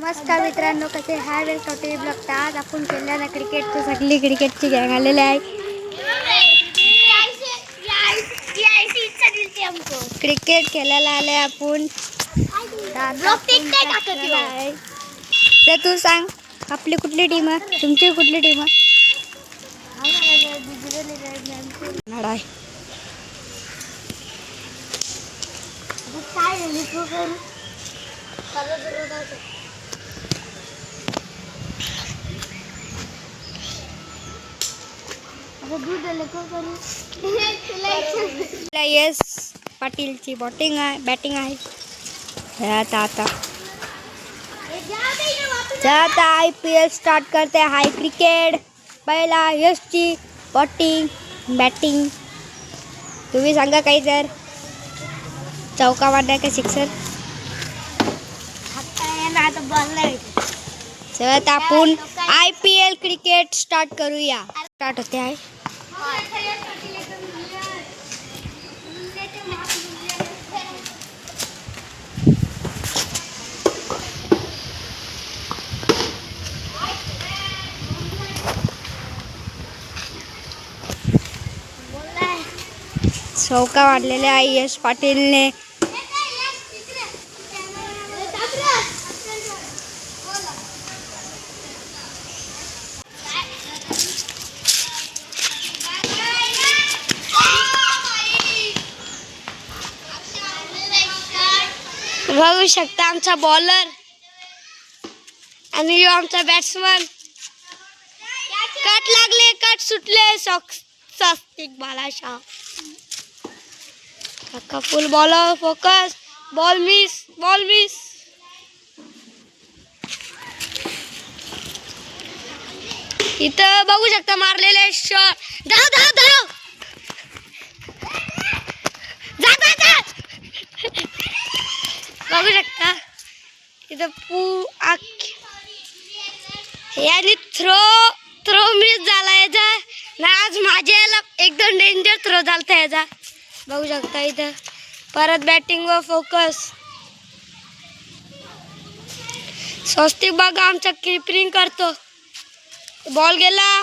नमस्कार मित्रांनो, कसे हाय? Welcome to blog. आज आपण खेळल्याला क्रिकेटची सगळी क्रिकेटची गँग आलेली आहे. क्रिकेट खेळायला आले आपण. तर तू सांग, आपली कुठली टीम आहे? तुमची कुठली टीम आहे? यस पाटीलची बॅटिंग आहे. आता IPL स्टार्ट करते. हाय क्रिकेट. पहिला यशची बॅटिंग. तुम्ही सांगा काही तर. चौका मारणार का सिक्सर? चला आपण IPL क्रिकेट स्टार्ट करूया. स्टार्ट होते आहे. चौका वाढलेले आहे यश पाटीलने. बघू शकता आमचा बॉलर आणि आमचा बॅट्समन. कट लागले, कट सुटले. स्वस्तिक बालाशाह. Full bowler focus. Ball miss. इथं बघू शकता मारलेले शॉट. धाव. बघू शकता इथं याने थ्रो मिस झाला याचा. आज माझ्याला एकदम डेंजर थ्रो झालता याचा. बघू शकता इथं परत बॅटिंग व फोकस. स्वस्तिक बघा आमचा कीपिंग करतो. बॉल गेला,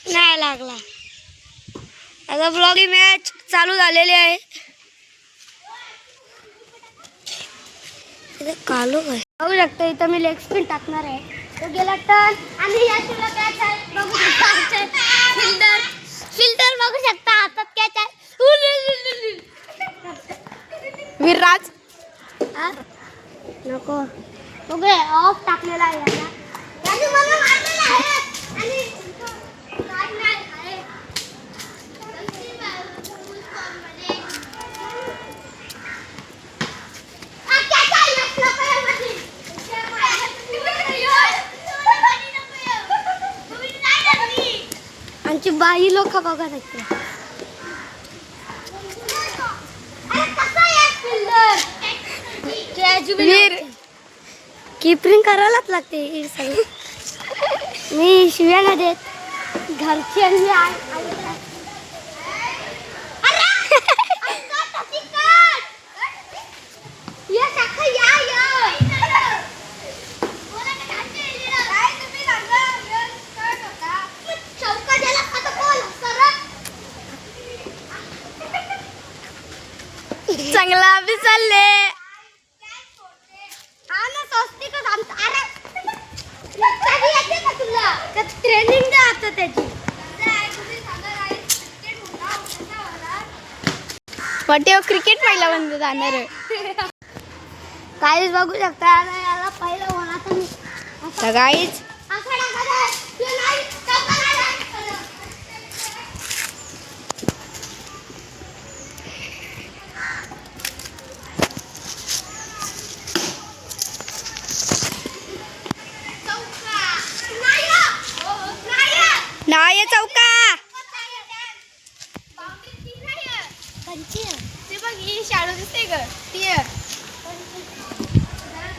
नाही लागला. आता ब्लॉगी मॅच चालू झालेली आहे. कालो आहे. बघू शकता इथं मी लेग स्पिन टाकणार आहे. तो गेला टर्न आणि याशीला कॅच आहे. बघू शकता फिल्डर बघू शकता हातात कॅच आहे. विराज नको बघे ऑफ टाकलेला आहे याला. याने मला मारलेला आहे आणि आमची बाई लोक बघत आहेत. कीपिंग करायलाच लागते. मी शिव्या नाही देत. घरची चांगला बी चालले. ट्रेनिंग आता त्याची पटेव क्रिकेट पहिला बंद जाणार आहे. काहीच बघू शकता याला पहिलं होणार गाईच. नाही चौका. ते बघ ही शाळू दिसते ग ती.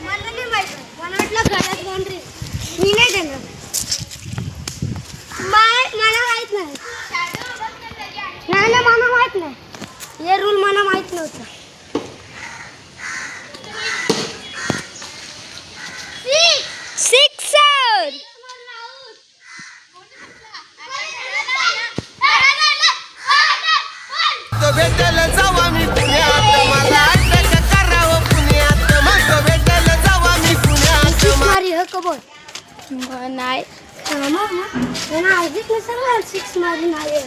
मला नाही माहित. मला वाटलं घरात बाउंड्री. मी नाही देणार. सर्व सिक्स मारून आले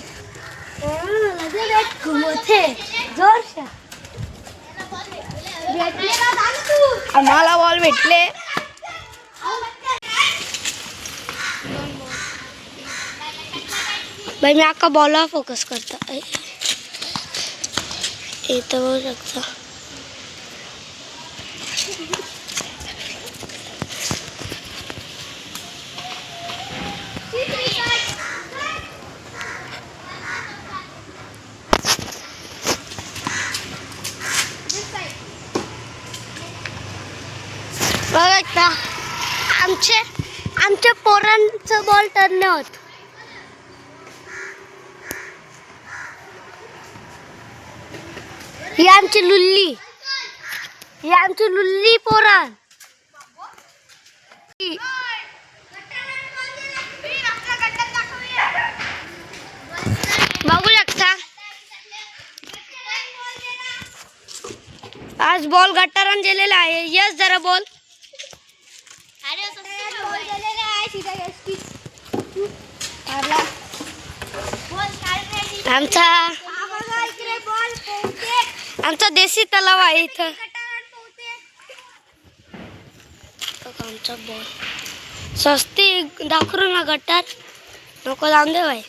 घुमत है जोर से आम्हाला बॉल भेटले. भाई मी अख्खा बॉलला फोकस करता इथं बघू शकता. बघा आमच्या पोरांचं बॉल टर्न होत. ही आमची लुल्ली पोरां. बघू शकता आज बॉल गटारान गेलेला आहे. यस जरा बॉल आमचा देशी तलाव आहे इथं. आमचा बॉल सस्ती दाखवू ना गटार नको जाऊन दे भाई.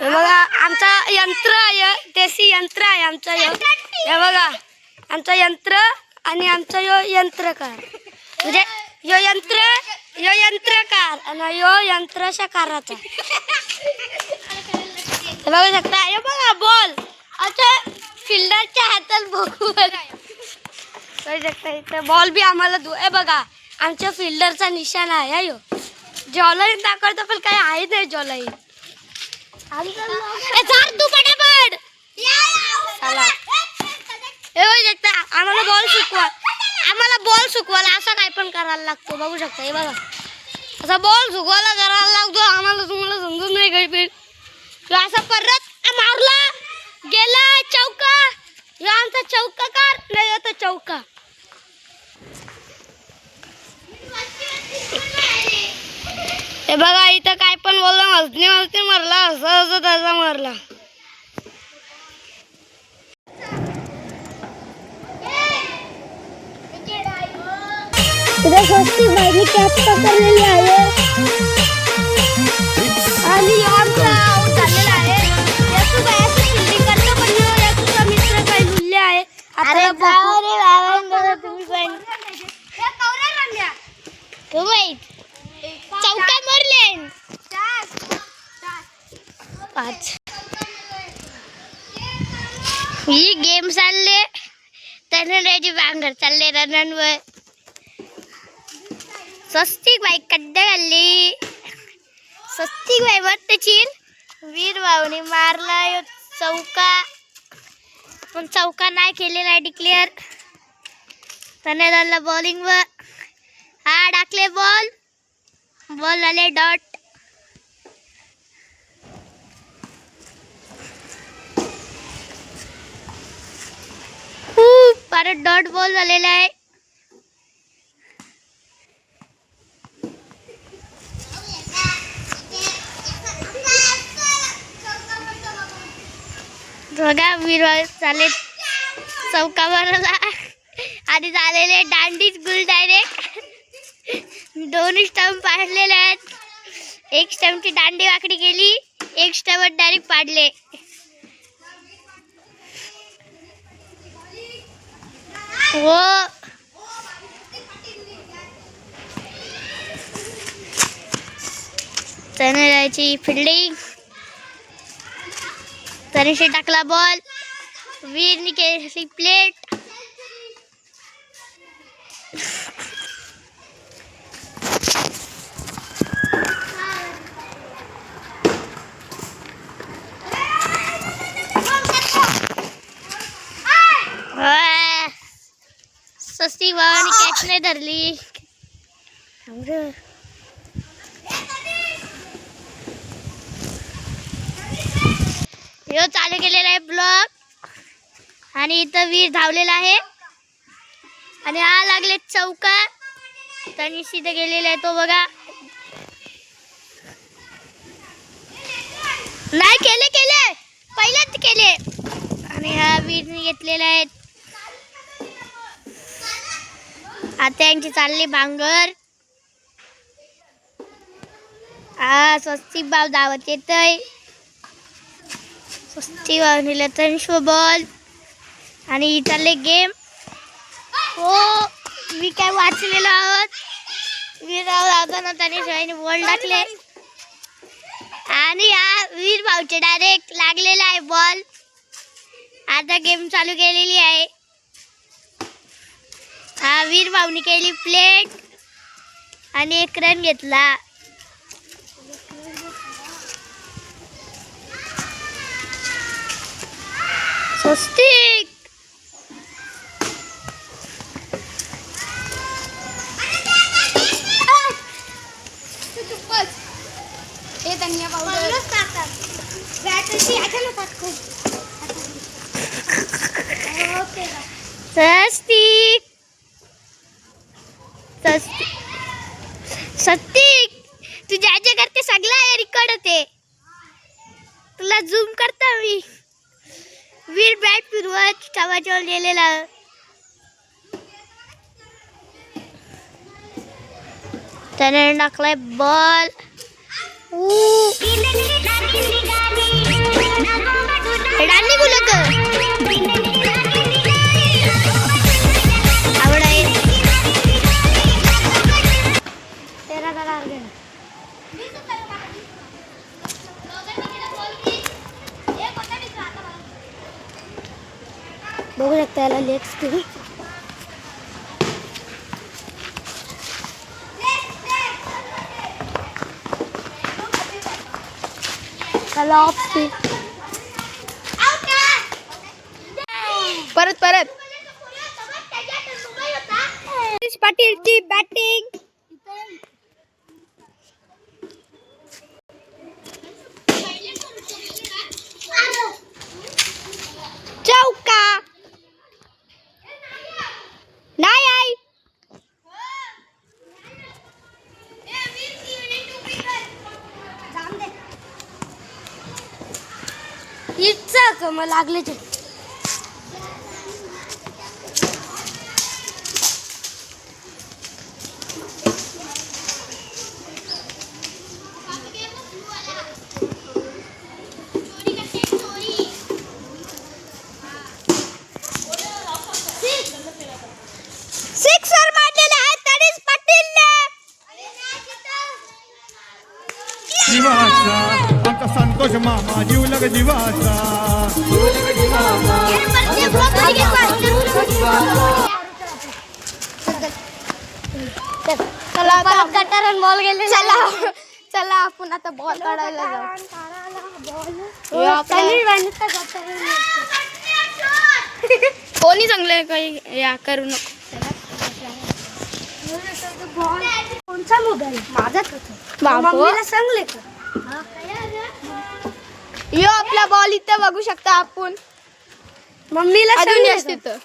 बघा आमचा यंत्र आहे देशी यंत्र आहे आमचा. हे बघा आमचा यंत्र आणि आमचा यो यंत्रकार म्हणजे यो यंत्रकार आणि यो यंत्रशा काराचा. बघू शकता हे बघा बॉल अच्छा फिल्डरच्या हातात बघू बघू शकता. इथं बॉल बी आम्हाला हे बघा आमच्या फिल्डरचा निशाणा आहे. यो जॉलाईन दाखवतो पण काही आहे नाही जॉलाईन. तू पटापट हे बघू शकता आम्हाला बॉल सुकवायला असा काय पण करायला लागतो. बघू शकता हे बघा असा बॉल सुकवायला करायला लागतो आम्हाला. तुम्हाला समजून नाही काही पण असा परत मारला गेला चौका. यो आमचा चौकाकार नाही होता चौका. हे बघा इथं काय पण बोलला मस्ती मारला असं तसा मारला. इधर स्वस्तिक भाईने कॅच पकडलेली आहे आणि आमचा आऊट झालेला आहे. यासू भाई असं फिल्डिंग करतो पण यासूचा मित्र काही लुल्ले आहे. आता तुम्ही पण चौका मारले 5. ही गेम चालले तनराजी बांगर चालले रनवर. स्वस्तिक बाई कड्डा घालली. स्वस्तिक बाई वाटतशील वीर भाऊने मारला चौका पण चौका नाही केलेला आहे डिक्लेअर. त्याने झाला बॉलिंग वर हा टाकले बॉल आले डॉट. परत डॉट बॉल झालेला आहे. बघा वीर चाले चौका मारला आणि झालेले दांडीच गुल डायरेक्ट. 2 स्टंप पाडलेले आहेत. एक स्टंपची दांडी वाकडी गेली एक स्टंप डायरेक्ट पाडले. हो तनराची फिल्डिंग. तनिषे टाकला बॉल वीरने केली प्लेट. स्वस्तिक भावाने कॅच नाही धरली. यो चालू केलेला आहे ब्लॉक आणि इथं वीर धावलेला आहे आणि हा लागले चौका. तनिष इथे गेलेला आहे तो बघा. नाही केले केले पहिल्याच केले. आणि हा वीर घेतलेला आहे. आता यांची चालली भांगर. हा स्वस्तिक भाव धावत येतय. स्वस्तिक भाव नेला तर बॉल आणि चालले गेम. हो मी काय वाचलेलो आहोत. वीरराव लावताना त्याने शिवायने बॉल टाकले आणि हा वीर भाऊचे डायरेक्ट लागलेला आहे बॉल. आता गेम चालू केलेली आहे. हा वीर भाऊनी केली प्लेट आणि एक रन घेतला. स्वस्तिक स्वस्तिक स्वस्तिक तू ज्या जे करते सगळं रेकॉर्ड होते. तुला झूम करता मी. वीर बॅट फिरवत चावाच्यावर गेलेला. त्याने टाकलाय बॉल. राणी बोलत आवड आहे. बघू शकता याला लेग स्पिन. त्याला ऑफ स्पिन. परत परत पाटीलची बॅटिंग. चौका नाही आई. इच्छा का मग लागले ते. सिक्सर मारलेला आहे तरीच पाटीलने. जीवाचा आमचा संतोष मामा जीवलग जीवाचा. चला आता कटर बॉल गेले. चला चला आपण आता बॉल काढायला जाऊ. कोणी चांगलं काही या करू नको. कोणचा मोबाईल माझाच होता. बाबू. मम्मीला सांगले का. यो आपला बॉल इथं बघू शकता आपण. मम्मीला अजून सांगले जास्त का? इथं.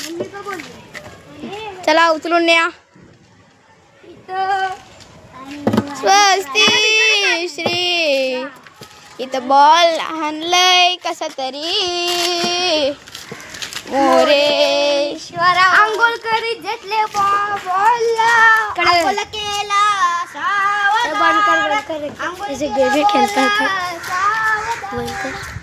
मम्मी का बोलली. चला उचलून न्या. स्वस्ती श्री. इथं बॉल हाणलंय कसा तरी. मोरेश्वरा आंघोळ करीत घेतले बॉलला केला बंद कर ऐसे गेम खेलता था. बंद कर.